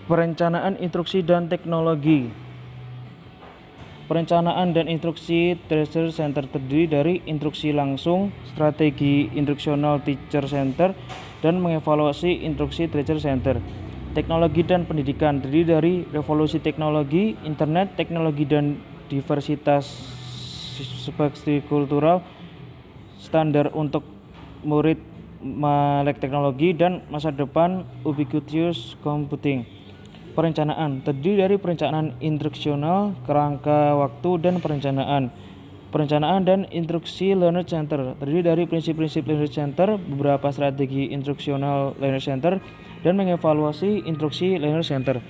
Perencanaan instruksi dan teknologi. Perencanaan dan instruksi teacher center terdiri dari instruksi langsung, strategi instruksional teacher center, dan mengevaluasi instruksi teacher center. Teknologi dan pendidikan terdiri dari revolusi teknologi, internet, teknologi dan diversitas kultural, standar untuk murid melek teknologi, dan masa depan ubiquitous computing. Perencanaan terdiri dari perencanaan instruksional, kerangka waktu, dan perencanaan. Perencanaan dan instruksi learner center terdiri dari prinsip-prinsip learner center, beberapa strategi instruksional learner center, dan mengevaluasi instruksi learner center.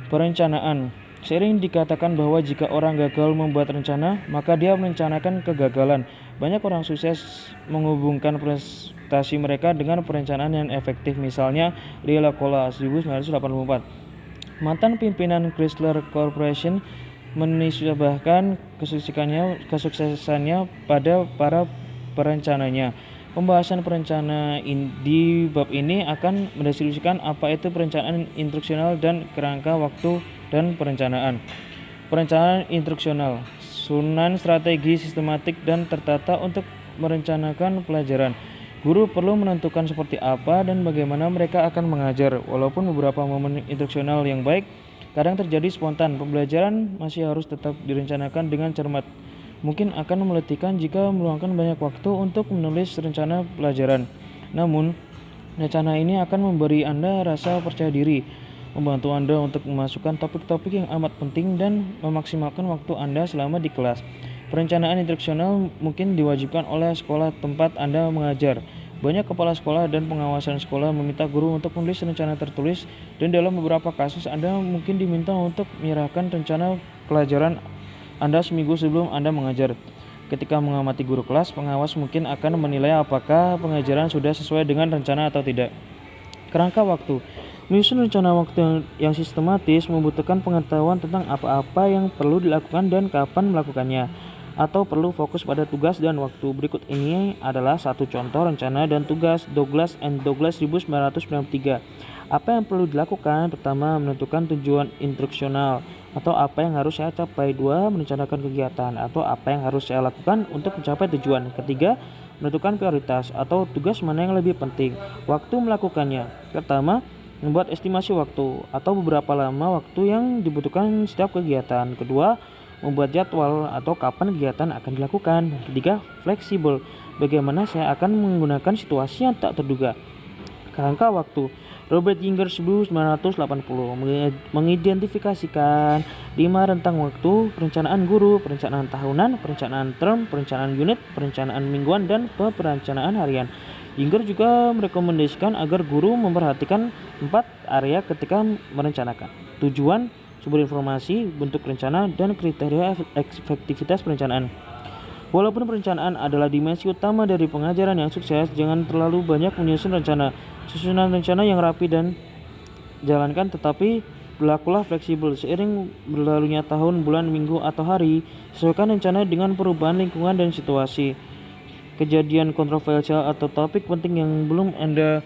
Perencanaan sering dikatakan bahwa jika orang gagal membuat rencana, maka dia merencanakan kegagalan. Banyak orang sukses menghubungkan prestasi mereka dengan perencanaan yang efektif. Misalnya, Lee Iacocca 1984. Mantan pimpinan Chrysler Corporation menisbahkan kesuksesannya pada para perencananya. Pembahasan perencana di bab ini akan mendeskripsikan apa itu perencanaan instruksional dan kerangka waktu dan perencanaan. Perencanaan instruksional, susunan strategi sistematik dan tertata untuk merencanakan pelajaran. Guru perlu menentukan seperti apa dan bagaimana mereka akan mengajar. Walaupun beberapa momen instruksional yang baik kadang terjadi spontan, pembelajaran masih harus tetap direncanakan dengan cermat. Mungkin akan meletihkan jika meluangkan banyak waktu untuk menulis rencana pelajaran. Namun, rencana ini akan memberi Anda rasa percaya diri, membantu Anda untuk memasukkan topik-topik yang amat penting dan memaksimalkan waktu Anda selama di kelas. Perencanaan instruksional mungkin diwajibkan oleh sekolah tempat Anda mengajar. Banyak kepala sekolah dan pengawasan sekolah meminta guru untuk menulis rencana tertulis, dan dalam beberapa kasus Anda mungkin diminta untuk menyerahkan rencana pelajaran Anda seminggu sebelum Anda mengajar. Ketika mengamati guru kelas, pengawas mungkin akan menilai apakah pengajaran sudah sesuai dengan rencana atau tidak. Kerangka waktu. Menyusun rencana waktu yang sistematis membutuhkan pengetahuan tentang apa-apa yang perlu dilakukan dan kapan melakukannya, atau perlu fokus pada tugas dan waktu. Berikut ini adalah satu contoh rencana dan tugas Douglas and Douglas 1993. Apa yang perlu dilakukan? Pertama, menentukan tujuan instruksional atau apa yang harus saya capai. Dua, merencanakan kegiatan atau apa yang harus saya lakukan untuk mencapai tujuan. Ketiga, menentukan prioritas atau tugas mana yang lebih penting. Waktu melakukannya. Pertama, membuat estimasi waktu atau beberapa lama waktu yang dibutuhkan setiap kegiatan. Kedua, membuat jadwal atau kapan kegiatan akan dilakukan. Ketiga, fleksibel, bagaimana saya akan menggunakan situasi yang tak terduga. Kerangka waktu. Robert Ginger 1980 mengidentifikasikan 5 rentang waktu: perencanaan guru, perencanaan tahunan, perencanaan term, perencanaan unit, perencanaan mingguan, dan perencanaan harian. Ginger juga merekomendasikan agar guru memperhatikan 4 area ketika merencanakan: tujuan, sumber informasi, bentuk rencana, dan kriteria efektivitas perencanaan. Walaupun perencanaan adalah dimensi utama dari pengajaran yang sukses, jangan terlalu banyak menyusun rencana. Susunan rencana yang rapi dan jalankan, tetapi berlakulah fleksibel. Seiring berlalunya tahun, bulan, minggu, atau hari, sesuaikan rencana dengan perubahan lingkungan dan situasi. Kejadian kontroversial atau topik penting yang belum Anda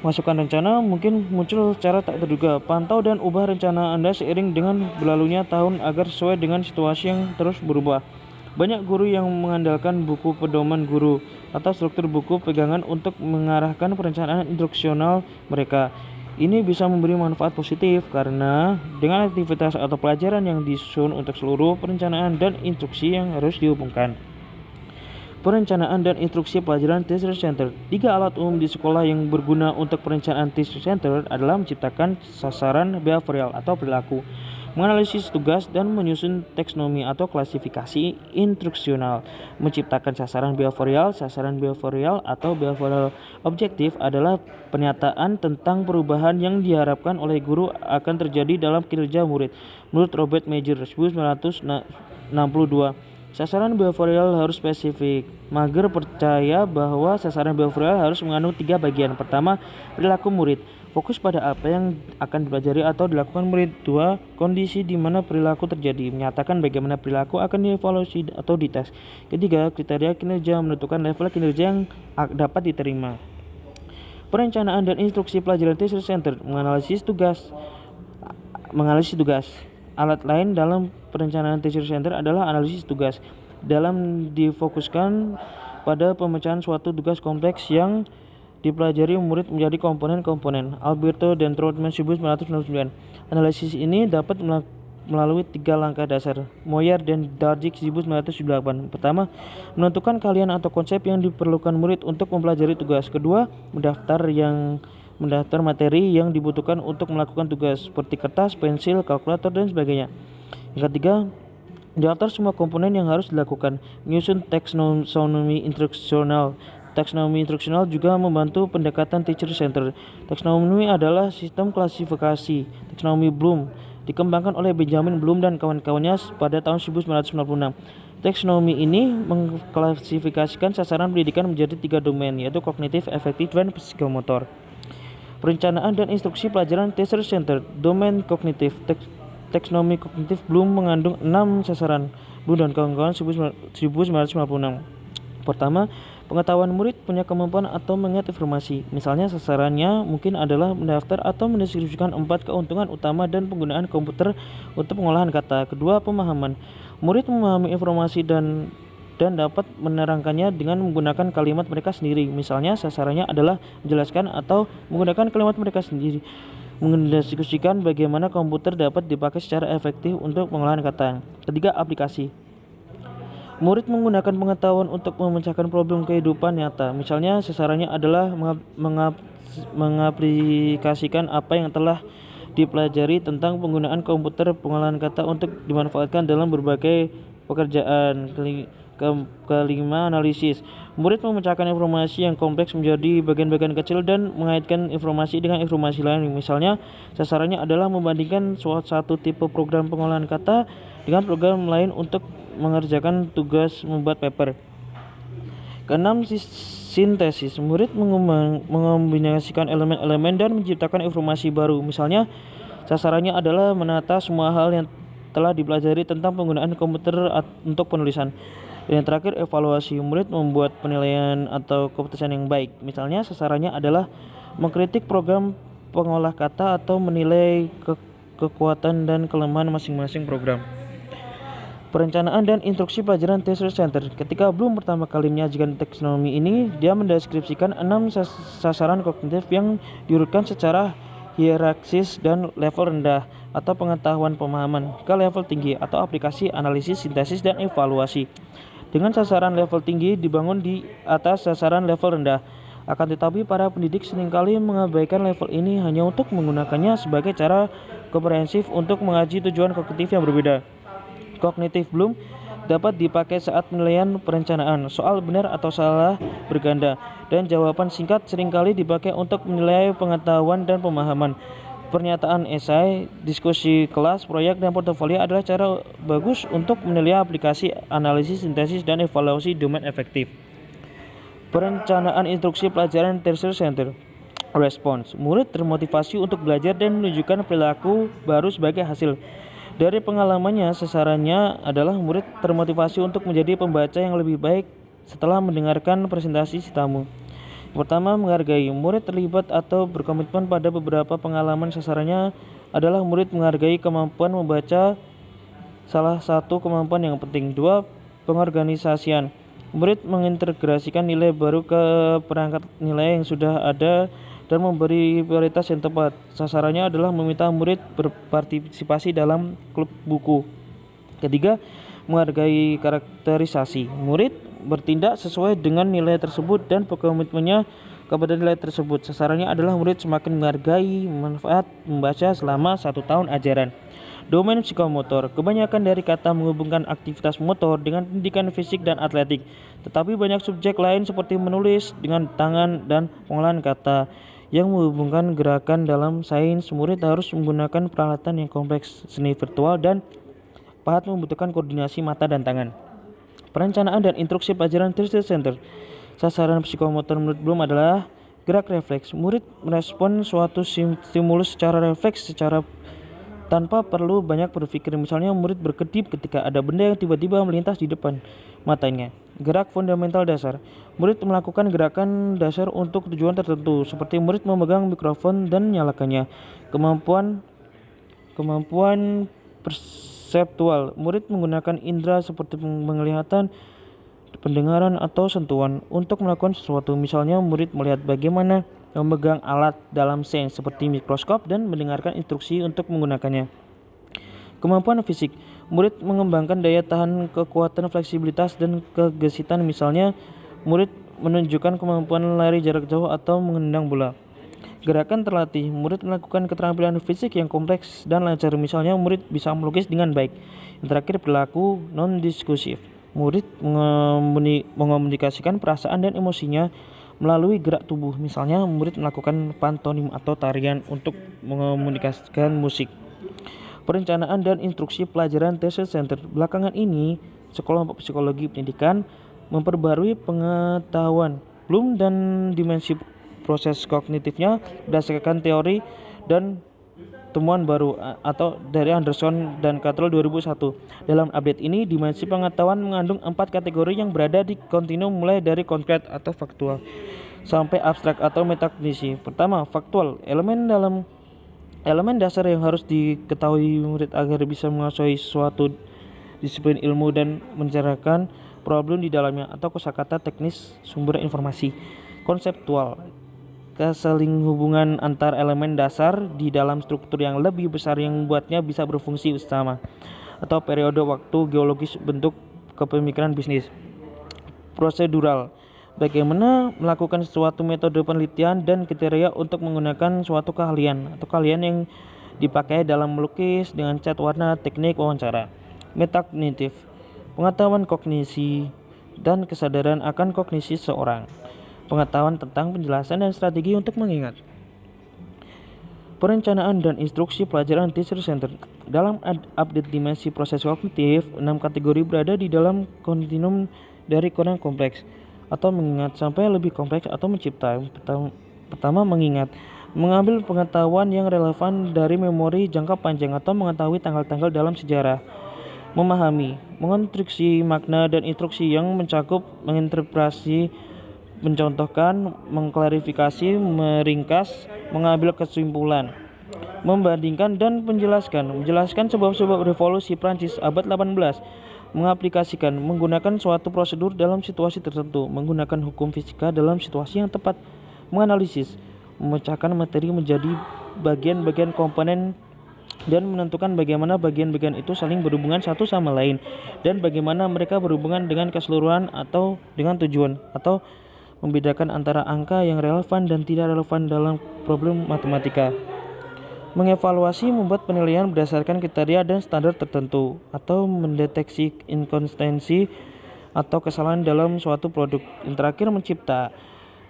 masukkan rencana mungkin muncul secara tak terduga. Pantau dan ubah rencana Anda seiring dengan berlalunya tahun agar sesuai dengan situasi yang terus berubah. Banyak guru yang mengandalkan buku pedoman guru atau struktur buku pegangan untuk mengarahkan perencanaan instruksional mereka. Ini bisa memberi manfaat positif karena dengan aktivitas atau pelajaran yang disusun untuk seluruh perencanaan dan instruksi yang harus dihubungkan. Perencanaan dan instruksi pelajaran Teacher Center. 3 alat umum di sekolah yang berguna untuk perencanaan Teacher Center adalah menciptakan sasaran behavioral atau perilaku, menganalisis tugas, dan menyusun taksonomi atau klasifikasi instruksional. Menciptakan sasaran behavioral atau behavioral objektif adalah pernyataan tentang perubahan yang diharapkan oleh guru akan terjadi dalam kinerja murid. Menurut Robert Major 1962, sasaran behavioral harus spesifik. Mager percaya bahwa sasaran behavioral harus mengandung 3 bagian. Pertama, perilaku murid. Fokus pada apa yang akan dipelajari atau dilakukan murid. 2, kondisi di mana perilaku terjadi. Menyatakan bagaimana perilaku akan dievaluasi atau dites. Ketiga, kriteria kinerja. Menentukan level kinerja yang dapat diterima. Perencanaan dan instruksi pelajaran Teacher Center. Menganalisis tugas. menganalisis tugas. Alat lain dalam perencanaan teacher center adalah analisis tugas. Dalam difokuskan pada pemecahan suatu tugas kompleks yang dipelajari murid menjadi komponen-komponen. Alberto Dentroutman 1999. Analisis ini dapat melalui 3 langkah dasar. Moyer dan Dargic 1978. Pertama, menentukan kalian atau konsep yang diperlukan murid untuk mempelajari tugas. Kedua, mendaftar materi yang dibutuhkan untuk melakukan tugas seperti kertas, pensil, kalkulator, dan sebagainya. Yang ketiga, daftar semua komponen yang harus dilakukan. Menyusun taksonomi instruksional. Taksonomi instruksional juga membantu pendekatan teacher center. Taksonomi adalah sistem klasifikasi. Taksonomi Bloom dikembangkan oleh Benjamin Bloom dan kawan-kawannya pada tahun 1996. Taksonomi ini mengklasifikasikan sasaran pendidikan menjadi 3 domain, yaitu kognitif, afektif, dan psikomotor. Perencanaan dan instruksi pelajaran teacher center. Domain kognitif. Taksonomi kognitif Bloom mengandung 6 sasaran. Bloom dan kawan-kawan 1996. Pertama, pengetahuan murid punya kemampuan atau mengingat informasi. Misalnya sasarannya mungkin adalah mendaftar atau mendeskripsikan 4 keuntungan utama dan penggunaan komputer untuk pengolahan kata. Kedua, pemahaman. Murid memahami informasi dan dapat menerangkannya dengan menggunakan kalimat mereka sendiri. Misalnya sasarannya adalah menjelaskan atau menggunakan kalimat mereka sendiri. Mendiskusikan bagaimana komputer dapat dipakai secara efektif untuk pengolahan kata. Ketiga, aplikasi. Murid menggunakan pengetahuan untuk memecahkan problem kehidupan nyata. Misalnya sasarannya adalah mengaplikasikan apa yang telah dipelajari tentang penggunaan komputer pengolahan kata untuk dimanfaatkan dalam berbagai pekerjaan. Kelima, analisis. Murid memecahkan informasi yang kompleks menjadi bagian-bagian kecil dan mengaitkan informasi dengan informasi lain. Misalnya, sasarannya adalah membandingkan suatu tipe program pengolahan kata dengan program lain untuk mengerjakan tugas membuat paper. Keenam, sintesis. Murid mengombinasikan elemen-elemen dan menciptakan informasi baru. Misalnya, sasarannya adalah menata semua hal yang telah dipelajari tentang penggunaan komputer untuk penulisan. Dan yang terakhir, evaluasi. Murid membuat penilaian atau keputusan yang baik. Misalnya sasarannya adalah mengkritik program pengolah kata atau menilai kekuatan dan kelemahan masing-masing program. Perencanaan dan instruksi pelajaran teacher center. Ketika Bloom pertama kali menyajikan taksonomi ini, dia mendeskripsikan 6 sasaran kognitif yang diurutkan secara hierarkis dan level rendah atau pengetahuan pemahaman ke level tinggi atau aplikasi, analisis, sintesis, dan evaluasi. Dengan sasaran level tinggi dibangun di atas sasaran level rendah. Akan tetapi para pendidik seringkali mengabaikan level ini hanya untuk menggunakannya sebagai cara komprehensif untuk mengaji tujuan kognitif yang berbeda. Kognitif Bloom dapat dipakai saat penilaian perencanaan. Soal benar atau salah berganda, dan jawaban singkat seringkali dipakai untuk menilai pengetahuan dan pemahaman. Pernyataan esai, diskusi kelas, proyek, dan portofolio adalah cara bagus untuk menilai aplikasi, analisis, sintesis, dan evaluasi domain efektif. Perencanaan instruksi pelajaran teacher center. Respons. Murid termotivasi untuk belajar dan menunjukkan perilaku baru sebagai hasil. Dari pengalamannya, sasarannya adalah murid termotivasi untuk menjadi pembaca yang lebih baik setelah mendengarkan presentasi si tamu. Pertama, menghargai. Murid terlibat atau berkomitmen pada beberapa pengalaman. Sasarannya adalah murid menghargai kemampuan membaca, salah satu kemampuan yang penting. 2. Pengorganisasian. Murid mengintegrasikan nilai baru ke perangkat nilai yang sudah ada dan memberi prioritas yang tepat. Sasarannya adalah meminta murid berpartisipasi dalam klub buku. Ketiga, menghargai karakterisasi. Murid bertindak sesuai dengan nilai tersebut dan komitmennya kepada nilai tersebut. Sasarannya adalah murid semakin menghargai manfaat membaca selama 1 tahun ajaran. Domain psikomotor. Kebanyakan dari kata menghubungkan aktivitas motor dengan pendidikan fisik dan atletik. Tetapi banyak subjek lain seperti menulis dengan tangan dan pengolahan kata yang menghubungkan gerakan. Dalam sains, murid harus menggunakan peralatan yang kompleks, seni virtual, dan pahat membutuhkan koordinasi mata dan tangan. Perencanaan dan instruksi pelajaran teacher center. Sasaran psikomotor menurut Bloom adalah gerak refleks. Murid merespon suatu stimulus secara refleks tanpa perlu banyak berpikir. Misalnya murid berkedip ketika ada benda yang tiba-tiba melintas di depan matanya. Gerak fundamental dasar. Murid melakukan gerakan dasar untuk tujuan tertentu, seperti murid memegang mikrofon dan menyalakannya. Kemampuan Kemampuan perseptual. Murid menggunakan indera seperti penglihatan, pendengaran, atau sentuhan untuk melakukan sesuatu. Misalnya, murid melihat bagaimana memegang alat dalam sains seperti mikroskop dan mendengarkan instruksi untuk menggunakannya. Kemampuan fisik. Murid mengembangkan daya tahan, kekuatan, fleksibilitas, dan kegesitan. Misalnya, murid menunjukkan kemampuan lari jarak jauh atau menendang bola. Gerakan terlatih. Murid melakukan keterampilan fisik yang kompleks dan lancar. Misalnya, murid bisa melukis dengan baik. Yang terakhir, perilaku non-diskursif. Murid mengomunikasikan perasaan dan emosinya melalui gerak tubuh. Misalnya, murid melakukan pantomim atau tarian untuk mengomunikasikan musik. Perencanaan dan instruksi pelajaran teacher center. Belakangan ini, sekelompok psikologi pendidikan memperbarui pengetahuan Bloom dan dimensi proses kognitifnya berdasarkan teori dan temuan baru atau dari Anderson dan Cottrell 2001. Dalam update ini, dimensi pengetahuan mengandung 4 kategori yang berada di kontinum mulai dari konkret atau faktual sampai abstrak atau metakognisi. Pertama, faktual. Elemen dasar yang harus diketahui murid agar bisa menguasai suatu disiplin ilmu dan mencerahkan problem di dalamnya atau kosakata teknis sumber informasi. Konseptual. Keselinghubungan antar elemen dasar di dalam struktur yang lebih besar yang membuatnya bisa berfungsi bersama, atau periode waktu geologis bentuk kepemikiran bisnis. Prosedural. Bagaimana melakukan suatu metode penelitian dan kriteria untuk menggunakan suatu keahlian atau keahlian yang dipakai dalam melukis dengan cat warna, teknik wawancara. Metakognitif. Pengetahuan kognisi dan kesadaran akan kognisi seorang. Pengetahuan tentang penjelasan dan strategi untuk mengingat. Perencanaan dan instruksi pelajaran teacher center. Dalam update dimensi proses kognitif, 6 kategori berada di dalam kontinum dari kurang kompleks atau mengingat sampai lebih kompleks atau mencipta. Pertama, mengingat. Mengambil pengetahuan yang relevan dari memori jangka panjang atau mengetahui tanggal-tanggal dalam sejarah. Memahami. Mengonstruksi makna dan instruksi yang mencakup menginterpretasi, mencontohkan, mengklarifikasi, meringkas, mengambil kesimpulan, membandingkan dan menjelaskan sebab-sebab revolusi Prancis abad 18, mengaplikasikan, menggunakan suatu prosedur dalam situasi tertentu, menggunakan hukum fisika dalam situasi yang tepat, menganalisis, memecahkan materi menjadi bagian-bagian komponen dan menentukan bagaimana bagian-bagian itu saling berhubungan satu sama lain dan bagaimana mereka berhubungan dengan keseluruhan atau dengan tujuan, atau membedakan antara angka yang relevan dan tidak relevan dalam problem matematika. Mengevaluasi, membuat penilaian berdasarkan kriteria dan standar tertentu, atau mendeteksi inkonsistensi atau kesalahan dalam suatu produk. Yang terakhir, mencipta,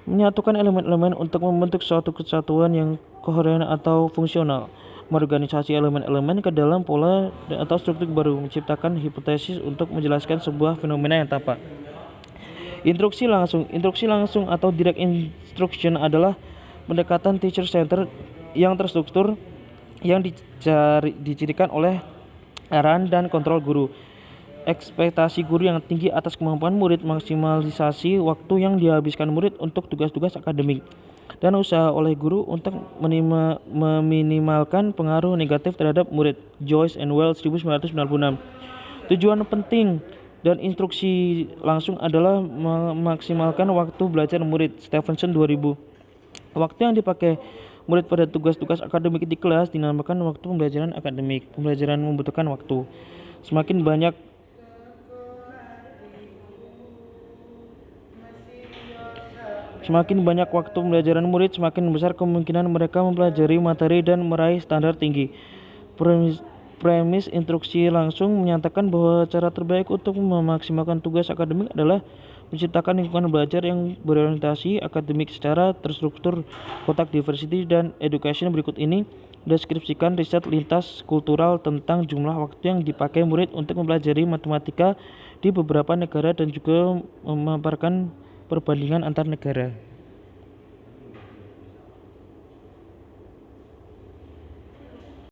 menyatukan elemen-elemen untuk membentuk suatu kesatuan yang koheren atau fungsional, mengorganisasi elemen-elemen ke dalam pola atau struktur baru, menciptakan hipotesis untuk menjelaskan sebuah fenomena yang tampak. Instruksi langsung atau direct instruction adalah pendekatan teacher center yang terstruktur yang dicirikan oleh arahan dan kontrol guru. Ekspektasi guru yang tinggi atas kemampuan murid, maksimalisasi waktu yang dihabiskan murid untuk tugas-tugas akademik, dan usaha oleh guru untuk meminimalkan pengaruh negatif terhadap murid. Joyce and Wells 1996. Tujuan penting dan instruksi langsung adalah memaksimalkan waktu belajar murid. Stevenson 2000. Waktu yang dipakai murid pada tugas-tugas akademik di kelas dinamakan waktu pembelajaran akademik. Pembelajaran membutuhkan waktu. Semakin banyak waktu pembelajaran murid, semakin besar kemungkinan mereka mempelajari materi dan meraih standar tinggi. Premis instruksi langsung menyatakan bahwa cara terbaik untuk memaksimalkan tugas akademik adalah menciptakan lingkungan belajar yang berorientasi akademik secara terstruktur. Kotak diversity dan education berikut ini deskripsikan riset lintas kultural tentang jumlah waktu yang dipakai murid untuk mempelajari matematika di beberapa negara dan juga memaparkan perbandingan antar negara.